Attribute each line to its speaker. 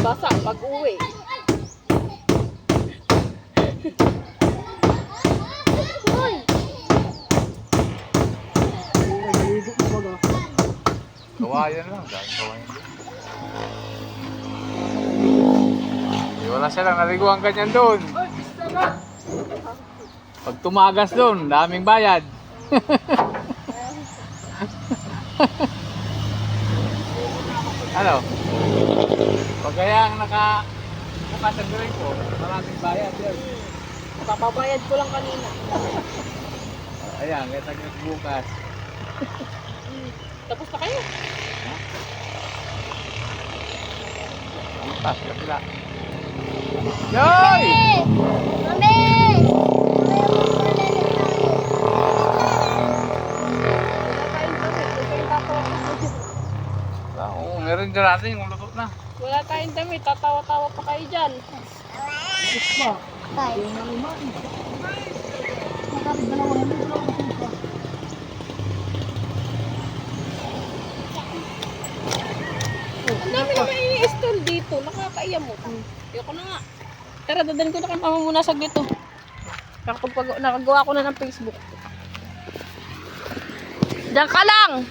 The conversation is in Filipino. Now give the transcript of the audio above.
Speaker 1: Basa pag-uwi.
Speaker 2: Kawayan lang, dahil kawayan. Wala silang naliguan ganyan doon. Pag tumagas doon, daming bayad. Ano? Pag kaya bukas ang gawin ko, maraming bayad yan.
Speaker 1: Kapabayad ko lang kanina.
Speaker 2: Ayan, kaya saglit bukas.
Speaker 1: Tapos na kayo.
Speaker 2: Bukas ka sila. Yoy!
Speaker 3: Mami!
Speaker 2: Oo, meron dyan natin yung luto na.
Speaker 1: Wala tayong damit, tatawa-tawa pa kayo dyan.
Speaker 3: Tay.
Speaker 1: Ang dami naman ini-install dito, nakakaiya mo. Ayoko na nga. Tara, dadalhin ko na kang mama muna saglit to. Nakagawa ko na ng Facebook. Diyan ka lang!